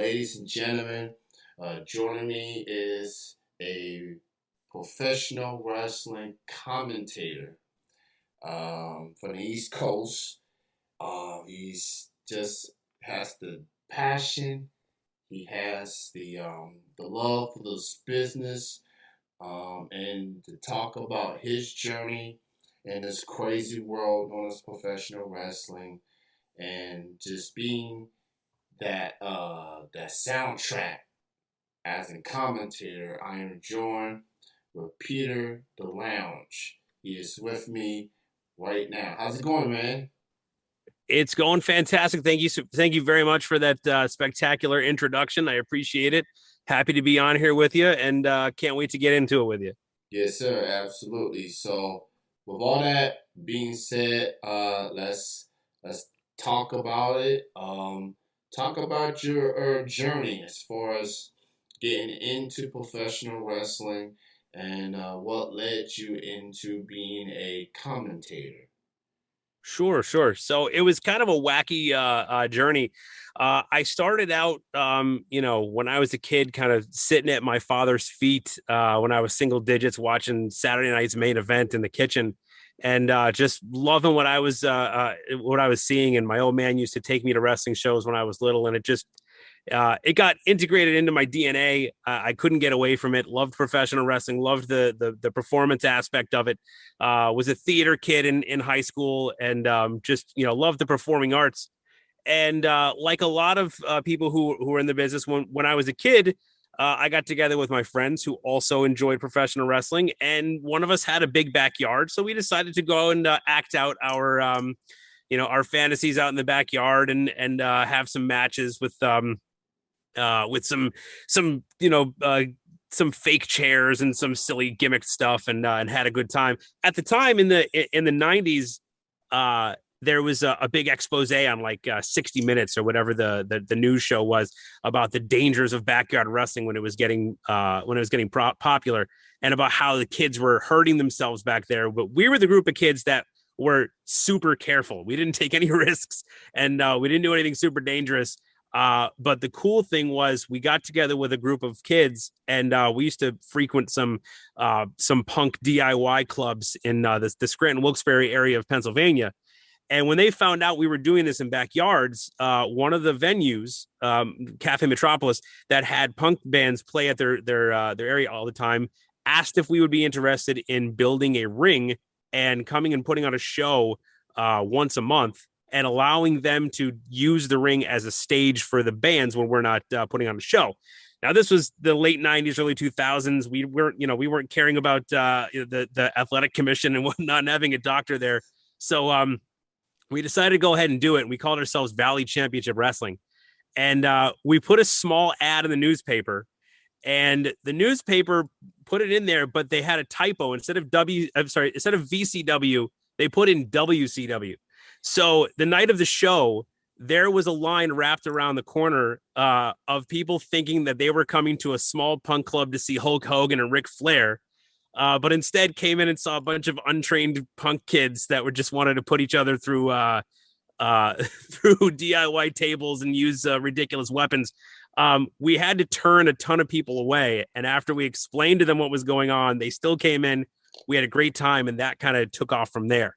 Ladies and gentlemen, joining me is a professional wrestling commentator from the East Coast. He's just has the passion. He has the love for this business, and to talk about his journey in this crazy world known as professional wrestling, and just being that soundtrack as a commentator. I am joined with Peter DeLonge. He is with me right now. How's it going, man? It's going fantastic. Thank you. Thank you very much for that spectacular introduction. I appreciate it. Happy to be on here with you, and can't wait to get into it with you. Yes, sir. Absolutely. So, with all that being said, let's talk about it. Talk about your journey as far as getting into professional wrestling and what led you into being a commentator. Sure, sure. So it was kind of a wacky journey. I started out, when I was a kid, kind of sitting at my father's feet when I was single digits, watching Saturday night's main event in the kitchen, and just loving what I was seeing. And my old man used to take me to wrestling shows when I was little, and it got integrated into my DNA. I couldn't get away from it. Loved professional wrestling. Loved the performance aspect of it. Was a theater kid in high school, and just loved the performing arts. And like a lot of people who were in the business when I was a kid, I got together with my friends who also enjoyed professional wrestling, and one of us had a big backyard, so we decided to go and act out our fantasies out in the backyard and have some matches with some fake chairs and some silly gimmick stuff, and had a good time. At the time in the 90s, there was a big expose on like 60 Minutes or whatever the news show was about the dangers of backyard wrestling when it was getting popular, and about how the kids were hurting themselves back there. But we were the group of kids that were super careful. We didn't take any risks, and we didn't do anything super dangerous. But the cool thing was we got together with a group of kids, and we used to frequent some punk DIY clubs in the Scranton Wilkes-Barre area of Pennsylvania. And when they found out we were doing this in backyards, one of the venues, Cafe Metropolis, that had punk bands play at their area all the time, asked if we would be interested in building a ring and coming and putting on a show once a month, and allowing them to use the ring as a stage for the bands when we're not putting on a show. Now, this was the late 90s, early 2000s. We weren't caring about the athletic commission and whatnot, and having a doctor there. So we decided to go ahead and do it. And we called ourselves Valley Championship Wrestling. And we put a small ad in the newspaper, and the newspaper put it in there, but they had a typo. Instead of VCW, they put in WCW. So the night of the show, there was a line wrapped around the corner of people thinking that they were coming to a small punk club to see Hulk Hogan and Ric Flair, but instead came in and saw a bunch of untrained punk kids that were just wanted to put each other through through DIY tables and use ridiculous weapons. We had to turn a ton of people away, and after we explained to them what was going on, they still came in. We had a great time, and that kind of took off from there.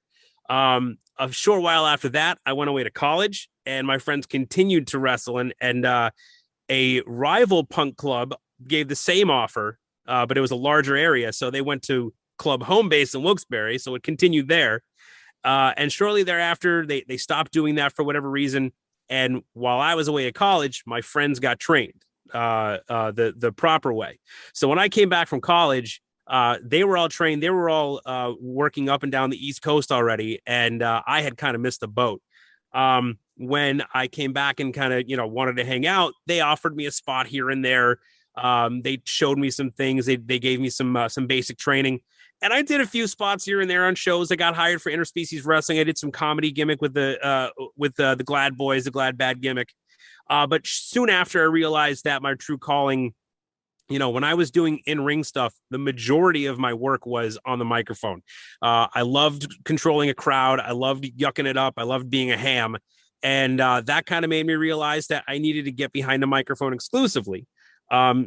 A short while after that, I went away to college, and my friends continued to wrestle, and a rival punk club gave the same offer, but it was a larger area. So they went to Club Home Base in Wilkes-Barre. So it continued there. And shortly thereafter, they stopped doing that for whatever reason. And while I was away at college, my friends got trained the proper way. So when I came back from college, they were all trained. They were all working up and down the East Coast already, and I had kind of missed the boat. When I came back and kind of wanted to hang out, they offered me a spot here and there. They showed me some things. They gave me some basic training, and I did a few spots here and there on shows. I got hired for interspecies wrestling. I did some comedy gimmick with the Glad Boys, the Glad Bad gimmick. But soon after, I realized that my true calling, when I was doing in-ring stuff, the majority of my work was on the microphone. I loved controlling a crowd. I loved yucking it up. I loved being a ham. And that kind of made me realize that I needed to get behind a microphone exclusively.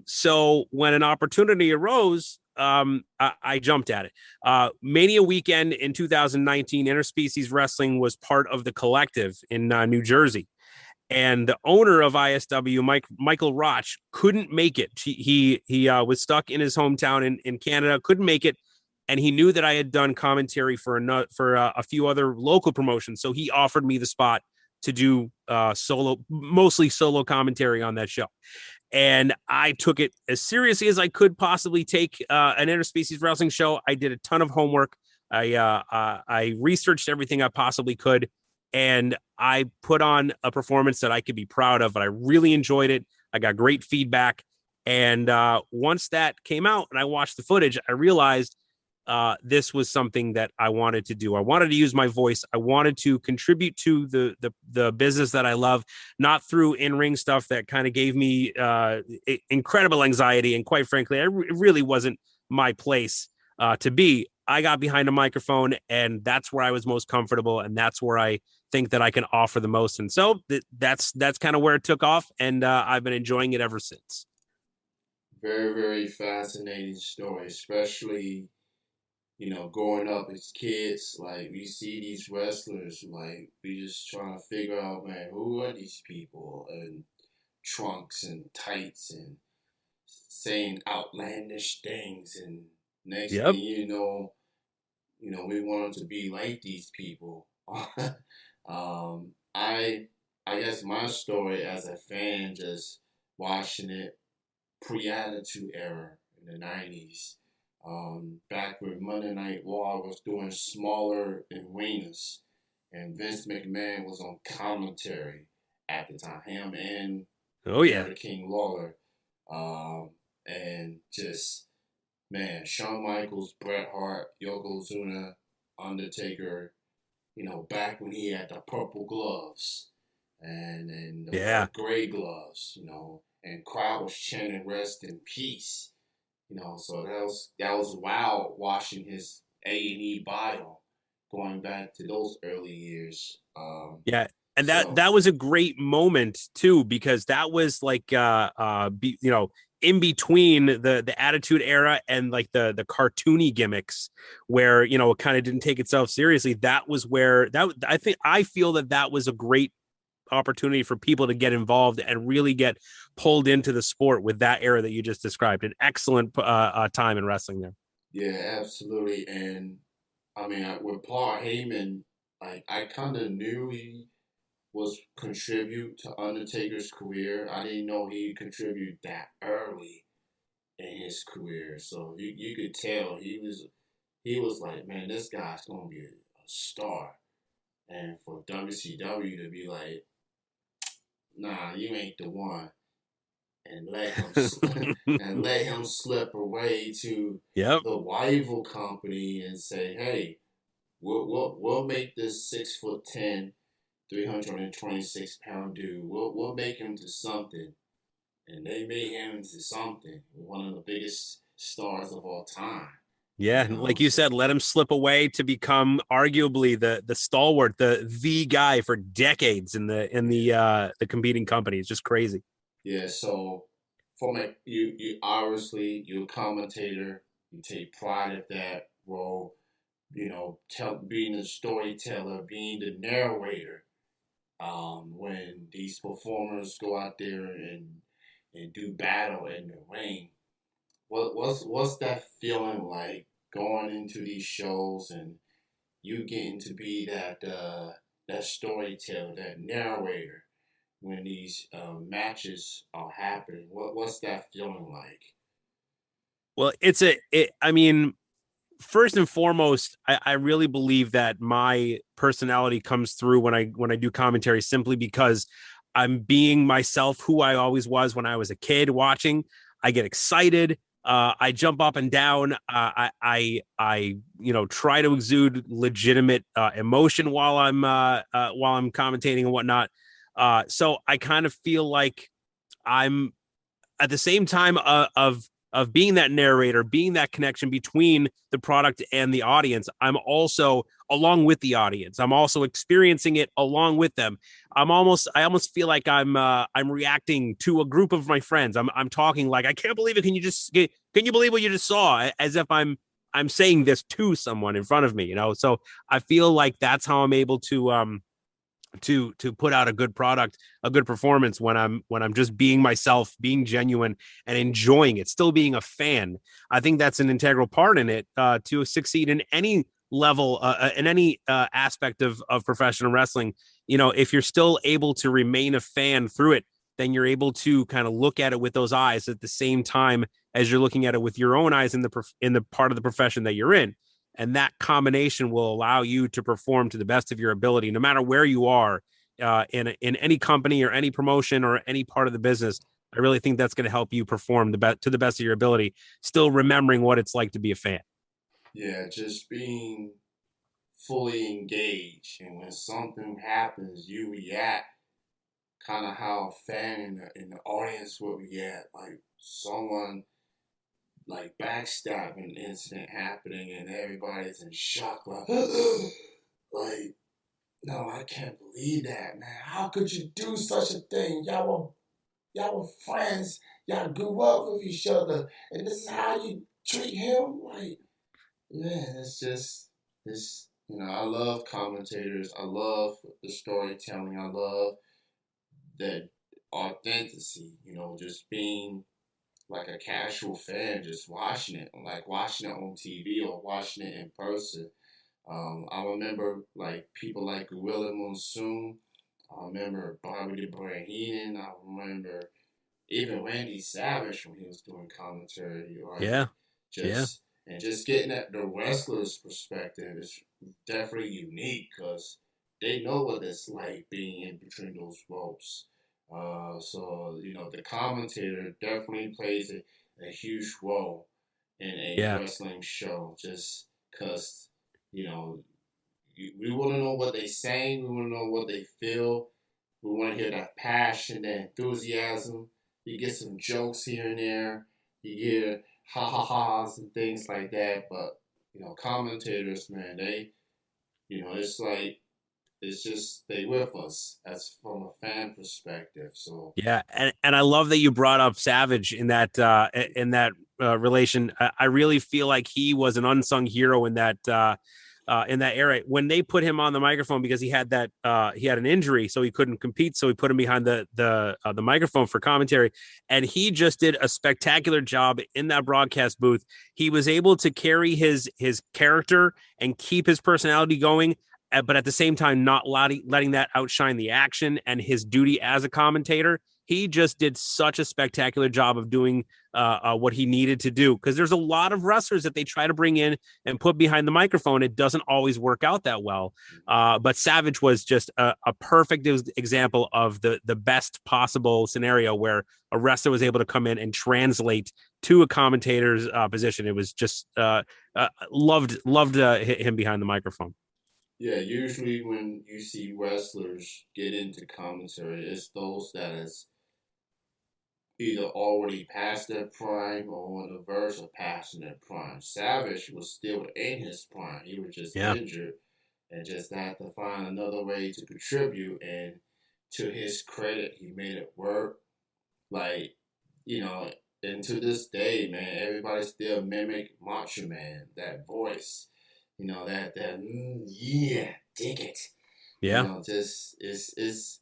So when an opportunity arose, I jumped at it. Mania weekend in 2019, Interspecies Wrestling was part of the Collective in New Jersey. And the owner of ISW, Michael Roch, couldn't make it. He was stuck in his hometown in Canada, couldn't make it, and he knew that I had done commentary for a few other local promotions, so he offered me the spot to do mostly solo commentary on that show. And I took it as seriously as I could possibly take an interspecies wrestling show. I did a ton of homework. I researched everything I possibly could, and I put on a performance that I could be proud of. But I really enjoyed it. I got great feedback. And once that came out and I watched the footage, I realized this was something that I wanted to do. I wanted to use my voice. I wanted to contribute to the business that I love, not through in-ring stuff that kind of gave me incredible anxiety. And quite frankly, it really wasn't my place to be. I got behind a microphone, and that's where I was most comfortable, and that's where I think that I can offer the most. And so that's kind of where it took off, and I've been enjoying it ever since. Very, very fascinating story, especially, growing up as kids. Like, we see these wrestlers, like, we just trying to figure out, man, who are these people? And trunks and tights and saying outlandish things. And next thing we wanted to be like these people. I guess my story as a fan, just watching it pre-Attitude Era in the 90s, back when Monday Night Raw was doing smaller arenas, and Vince McMahon was on commentary at the time, him and King Lawler, and just, man, Shawn Michaels, Bret Hart, Yokozuna, Undertaker, back when he had the purple gloves and the gray gloves, and crowd was chanting "Rest in peace." So that was wild watching his A&E bio going back to those early years. And that was a great moment too, because that was like in between the Attitude Era and like the cartoony gimmicks where it kind of didn't take itself seriously. That was where I feel that was a great opportunity for people to get involved and really get pulled into the sport with that era that you just described. An excellent time in wrestling there. Yeah, absolutely. And I mean, with Paul Heyman, like, I kind of knew he was contribute to Undertaker's career. I didn't know he'd contribute that early in his career. So you could tell he was like, man, this guy's gonna be a star. And for WCW to be like, nah, you ain't the one, and let him slip away to the rival company and say, hey, we'll make this 6'10", 326-pound dude. We'll make him to something, and they made him into something. One of the biggest stars of all time. Yeah, and like you said, let him slip away to become arguably the stalwart, the guy for decades in the competing company. It's just crazy. Yeah, so you obviously, you're a commentator. You take pride of that role. Being a storyteller, being the narrator. When these performers go out there and do battle in the ring, what's that feeling like going into these shows and you getting to be that storyteller, that narrator when these matches are happening? What's that feeling like? Well, I mean, first and foremost, I really believe that my personality comes through when I do commentary, simply because I'm being myself, who I always was when I was a kid watching. I get excited. I jump up and down. I try to exude legitimate emotion while I'm commentating and whatnot. So I kind of feel like I'm at the same time of of being that narrator, being that connection between the product and the audience, I'm also along with the audience. I'm also experiencing it along with them. I almost feel like I'm reacting to a group of my friends. I'm talking like, I can't believe it. Can you believe what you just saw? As if I'm saying this to someone in front of me, you know? So I feel like that's how I'm able to put out a good product, a good performance when I'm just being myself, being genuine and enjoying it, still being a fan. I think that's an integral part in it to succeed in any level, in any aspect of professional wrestling. You know, if you're still able to remain a fan through it, then you're able to kind of look at it with those eyes at the same time as you're looking at it with your own eyes in the part of the profession that you're in. And that combination will allow you to perform to the best of your ability, no matter where you are in any company or any promotion or any part of the business. I really think that's going to help you perform to the best of your ability, still remembering what it's like to be a fan. Yeah, just being fully engaged, and when something happens, you react kind of how a fan in the audience would react, like someone like backstabbing incident happening, and everybody's in shock, like, like, no, I can't believe that, man. How could you do such a thing? Y'all were friends. Y'all grew up with each other, and this is how you treat him. Like, man, it's just this. You know, I love commentators. I love the storytelling. I love that authenticity. You know, just being like a casual fan, just watching it, like watching it on TV or watching it in person. I remember like people like Gorilla Monsoon. I remember Bobby the Brain Heenan. I remember even Randy Savage when he was doing commentary. Like Yeah, yeah, just and just getting at the wrestler's perspective is definitely unique because they know what it's like being in between those ropes. So you know the commentator definitely plays a huge role in a yeah, wrestling show. Just because you know we want to know what they saying, we want to know what they feel, we want to hear that passion, that enthusiasm. You get some jokes here and there. You hear ha ha ha's and things like that. But you know, commentators, man, they, you know, it's like it's just they with us. That's from a fan perspective. So yeah. And I love that you brought up Savage in that relation. I really feel like he was an unsung hero in that era when they put him on the microphone because he had an injury, so he couldn't compete. So he put him behind the microphone for commentary, and he just did a spectacular job in that broadcast booth. He was able to carry his character and keep his personality going, but at the same time, not letting that outshine the action and his duty as a commentator. He just did such a spectacular job of doing what he needed to do because there's a lot of wrestlers that they try to bring in and put behind the microphone. It doesn't always work out that well. But Savage was just a perfect example of the best possible scenario where a wrestler was able to come in and translate to a commentator's position. It was just loved him behind the microphone. yeah, usually when you see wrestlers get into commentary, it's those that is either already past their prime or on the verge of passing their prime. Savage was still in his prime. He was just Yeah. injured and just had to find another way to contribute. And to his credit, he made it work. Like, you know, and to this day, man, everybody still mimic Macho Man, that voice. You know, that yeah, dig it. You Yeah. know, just it's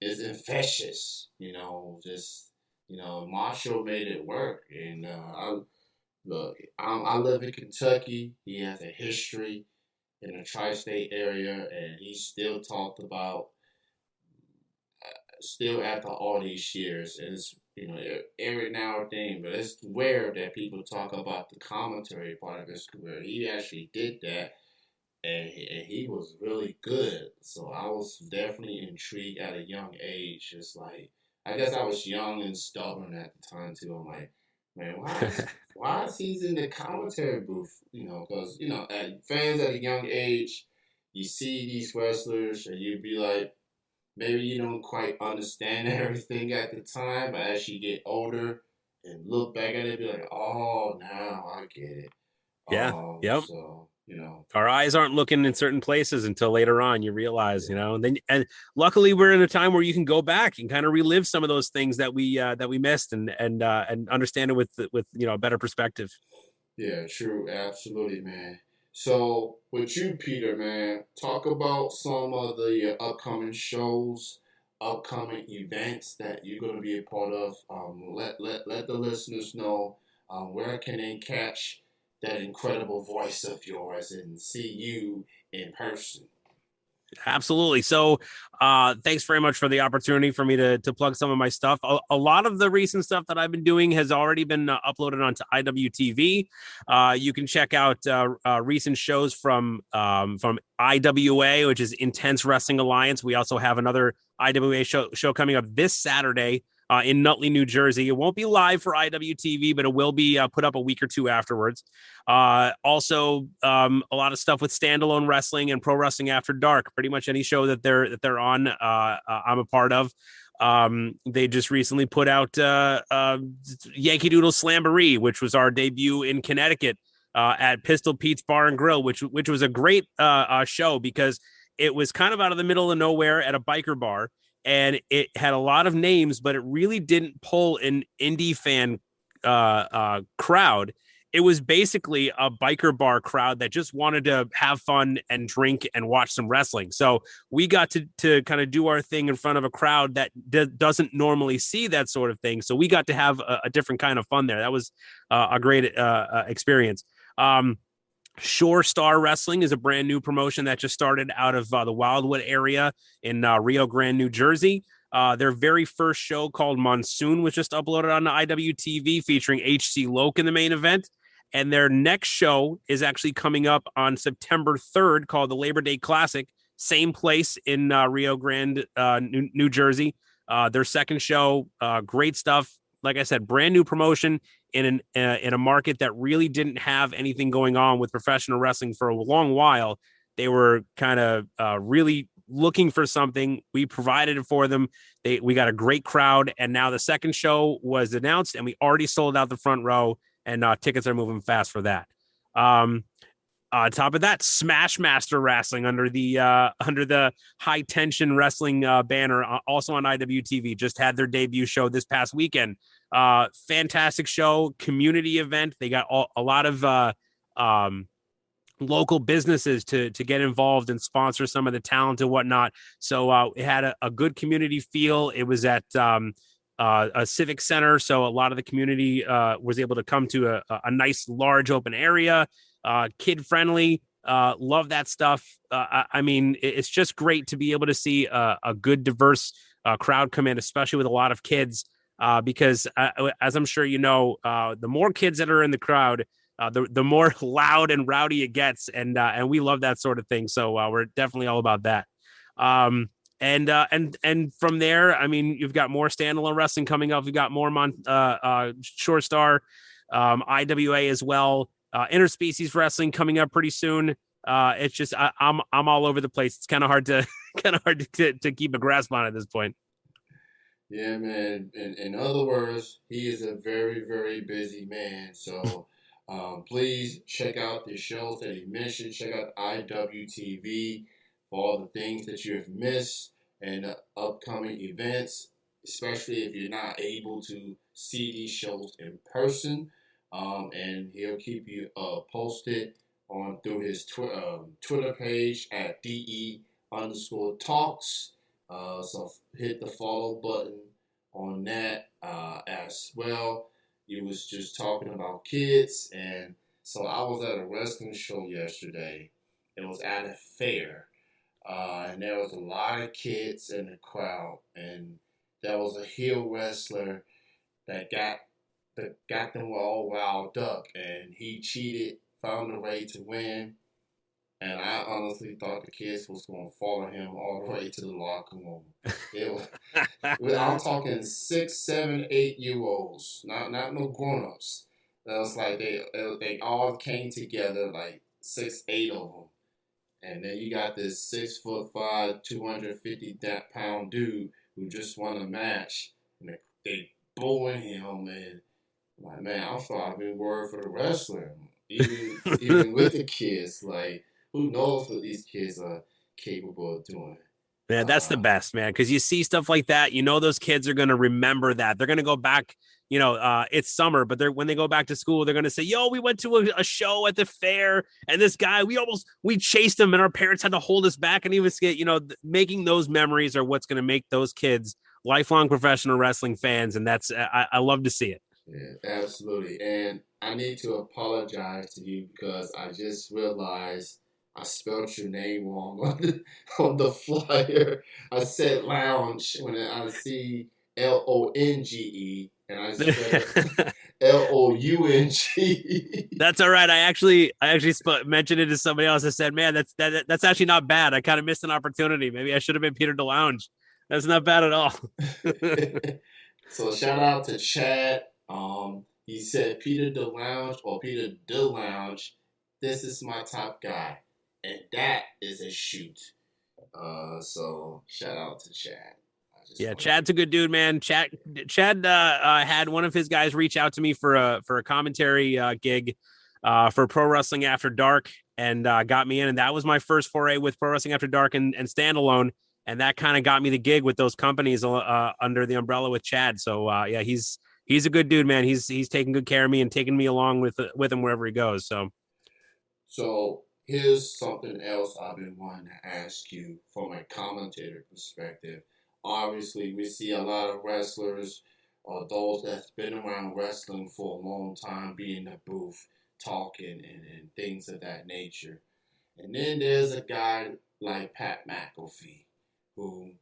infectious. You know, just you know, Marshall made it work, and I look. I live in Kentucky. He has a history in the tri-state area, and he's still talked about still after all these years. And it's you know every now and then, but it's rare that people talk about the commentary part of his career. He actually did that, and he was really good. So I was definitely intrigued at a young age. Just like I guess I was young and stubborn at the time too. I'm like, man, why is he in the commentary booth? You know, because you know, fans at a young age, you see these wrestlers, and you'd be like, maybe you don't quite understand everything at the time, but as you get older, and look back at it and be like, oh, now I get it. Yeah. Yep. So, Our eyes aren't looking in certain places until later on you realize, yeah, and then and luckily we're in a time where you can go back and kind of relive some of those things that we missed and understand it with a better perspective. yeah, true, absolutely, man. So, with you, Peter, man, talk about some of the upcoming shows, upcoming events that you're going to be a part of. Let the listeners know where can they catch that incredible voice of yours and see you in person. Absolutely. So, thanks very much for the opportunity for me to plug some of my stuff. A lot of the recent stuff that I've been doing has already been uploaded onto IWTV. You can check out recent shows from IWA, which is Intense Wrestling Alliance. We also have another IWA show coming up this Saturday. In Nutley, New Jersey. It won't be live for IWTV, but it will be put up a week or two afterwards. Also, a lot of stuff with standalone wrestling and pro wrestling after dark. Pretty much any show that they're on, I'm a part of. They just recently put out Yankee Doodle Slamboree, which was our debut in Connecticut at Pistol Pete's Bar and Grill, which was a great show because it was kind of out of the middle of nowhere at a biker bar, and it had a lot of names, but it really didn't pull an indie fan crowd. It was basically a biker bar crowd that just wanted to have fun and drink and watch some wrestling. So we got to kind of do our thing in front of a crowd that doesn't normally see that sort of thing. So we got to have a different kind of fun there. That was a great experience. Shore Star Wrestling is a brand new promotion that just started out of the Wildwood area in Rio Grande, New Jersey. Their very first show called Monsoon was just uploaded on the IWTV featuring HC Loke in the main event. And their next show is actually coming up on September 3rd called the Labor Day Classic, same place in Rio Grande, New Jersey. Their second show, great stuff. Like I said, brand new promotion in a market that really didn't have anything going on with professional wrestling for a long while. They were kind of really looking for something. We provided it for them. We got a great crowd, and now the second show was announced, and we already sold out the front row, and tickets are moving fast for that. On top of that, Smash Master Wrestling under the High Tension Wrestling banner, also on IWTV, just had their debut show this past weekend. Fantastic show, community event. They got a lot of local businesses to get involved and sponsor some of the talent and whatnot. So it had a good community feel. It was at a civic center, so a lot of the community was able to come to a nice large open area, kid friendly. Love that stuff. I mean, it's just great to be able to see a good diverse crowd come in, especially with a lot of kids. Because as I'm sure you know, the more kids that are in the crowd, the more loud and rowdy it gets, and we love that sort of thing. So we're definitely all about that. And from there, I mean, you've got more standalone wrestling coming up. You've got more Short Star, IWA as well. Interspecies wrestling coming up pretty soon. It's just I'm all over the place. It's kind of hard to to keep a grasp on at this point. Yeah, man. In other words, he is a very, very busy man. So please check out the shows that he mentioned. Check out IWTV for all the things that you have missed and upcoming events, especially if you're not able to see these shows in person. And he'll keep you posted on through his Twitter page at DE_talks. So hit the follow button on that as well. You was just talking about kids, and so I was at a wrestling show yesterday. It was at a fair, and there was a lot of kids in the crowd, and there was a heel wrestler that got them all riled up, and he cheated, found a way to win. And I honestly thought the kids was going to follow him all the way to the locker room. It was, I'm talking 6, 7, 8 year olds, not no grown ups. That was like they all came together, like 6, 8 of them, and then you got this 6'5", 250 pound dude who just won a match, and they booing him, and Like, man, I thought I've been worried for the wrestler. Even with the kids, like, who knows what these kids are capable of doing. Yeah, that's the Uh, best, man. Because you see stuff like that, you know those kids are going to remember that. They're going to go back. It's summer, but they're when they go back to school, they're going to say, "Yo, we went to a show at the fair, and this guy, we chased him, and our parents had to hold us back." And he was, making those memories are what's going to make those kids lifelong professional wrestling fans, and I love to see it. yeah, absolutely. And I need to apologize to you because I just realized I spelled your name wrong on the flyer. I said lounge when I see Longe, and I spelled Loung. That's all right. I actually mentioned it to somebody else. I said, "Man, that's actually not bad. I kind of missed an opportunity. Maybe I should have been Peter DeLonge. That's not bad at all." So shout out to Chad. He said Peter DeLonge or Peter DeLonge. This is my top guy, and that is a shoot. So shout out to Chad. Yeah, Chad's a good dude, man. Chad had one of his guys reach out to me for a commentary gig for Pro Wrestling After Dark, and got me in. And that was my first foray with Pro Wrestling After Dark and standalone. And that kind of got me the gig with those companies under the umbrella with Chad. So yeah, he's a good dude, man. He's taking good care of me and taking me along with him wherever he goes. So here's something else I've been wanting to ask you from a commentator perspective. Obviously, we see a lot of wrestlers or those that's been around wrestling for a long time be in the booth talking and things of that nature. And then there's a guy like Pat McAfee who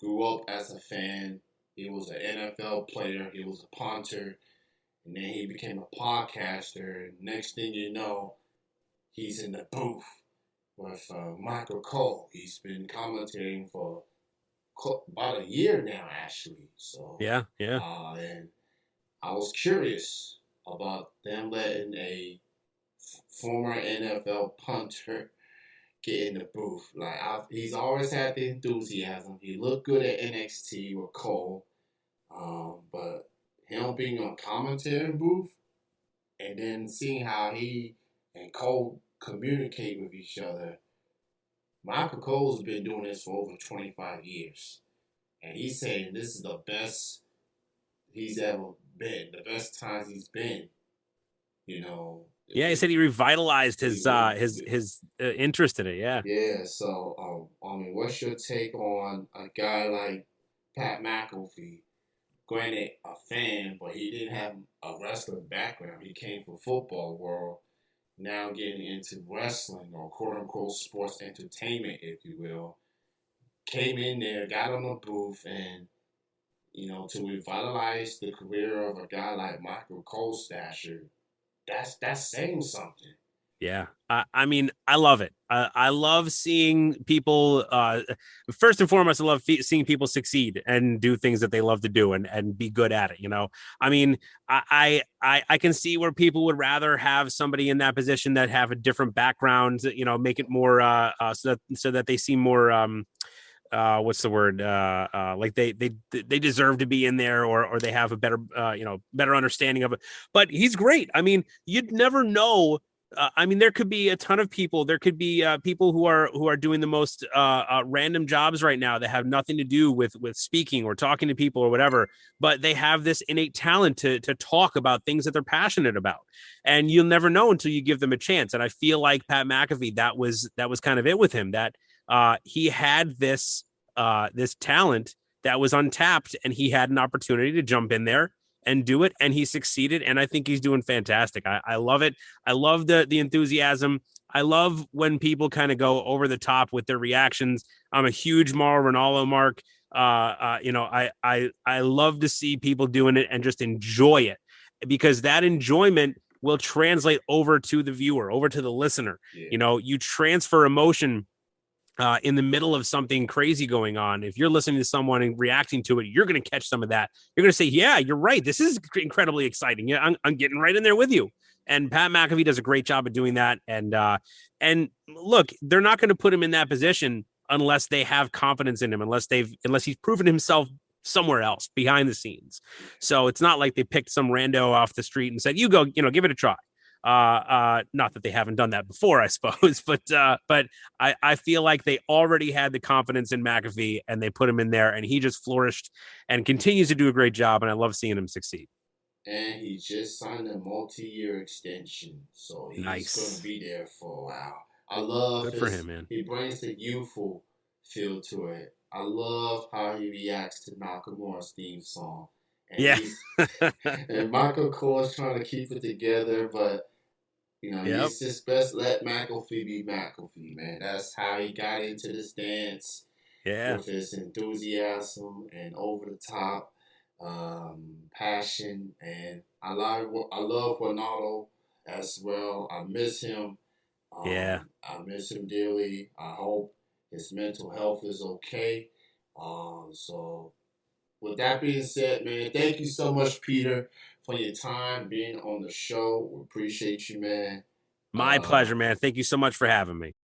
grew up as a fan. He was an NFL player. He was a punter. And then he became a podcaster. And next thing you know, he's in the booth with Michael Cole. He's been commentating for about a year now, actually. So yeah. and I was curious about them letting a former NFL punter get in the booth. Like he's always had the enthusiasm. He looked good at NXT with Cole, but him being on commentary booth and then seeing how he and Cole communicate with each other. Michael Cole's been doing this for over 25 years. And he's saying this is the best he's ever been, the best times he's been. Yeah, he said he revitalized his interest in it. Yeah. Yeah, so what's your take on a guy like Pat McAfee? Granted, a fan, but he didn't have a wrestling background. He came from football world. Now getting into wrestling or quote unquote sports entertainment, if you will. Came in there, got on the booth, and to revitalize the career of a guy like Michael Cole Stasher, that's saying something. Yeah. I mean, I love it. I love seeing people, first and foremost, I love seeing people succeed and do things that they love to do and be good at it. I mean, I can see where people would rather have somebody in that position that have a different background, make it more, so that they seem more, what's the word? Like they deserve to be in there, or they have a better, better understanding of it. But he's great. I mean, you'd never know. I mean, there could be a ton of people. There could be people who are doing the most random jobs right now that have nothing to do with speaking or talking to people or whatever. But they have this innate talent to talk about things that they're passionate about, and you'll never know until you give them a chance. And I feel like Pat McAfee, that was kind of it with him. That he had this talent that was untapped, and he had an opportunity to jump in there and do it, and he succeeded, and I think he's doing fantastic. I love it. I love the enthusiasm. I love when people kind of go over the top with their reactions. I'm a huge Mauro Ranallo mark. I love to see people doing it and just enjoy it, because that enjoyment will translate over to the viewer, over to the listener. Yeah. You transfer emotion in the middle of something crazy going on. If you're listening to someone and reacting to it, you're going to catch some of that. You're going to say, yeah, you're right. This is incredibly exciting. Yeah, I'm getting right in there with you. And Pat McAfee does a great job of doing that. And look, they're not going to put him in that position unless they have confidence in him, unless he's proven himself somewhere else behind the scenes. So it's not like they picked some rando off the street and said, "You go, give it a try." Not that they haven't done that before, I suppose, but I feel like they already had the confidence in McAfee and they put him in there, and he just flourished and continues to do a great job. And I love seeing him succeed. And he just signed a multi-year extension, so he's going to Nice. be there for a while. I love Good for him, man. he brings the youthful feel to it. I love how he reacts to Nakamura's theme song. And Yeah. and Michael Cole's trying to keep it together, but Yep. he's just best let McAfee be McAfee, man. That's how he got into this dance Yeah. with his enthusiasm and over the top passion. And I love Ronaldo as well. I miss him. Yeah. I miss him dearly. I hope his mental health is okay. So with that being said, man, thank you so much, Peter, for your time being on the show. We appreciate you, man. My Uh, pleasure, man. Thank you so much for having me.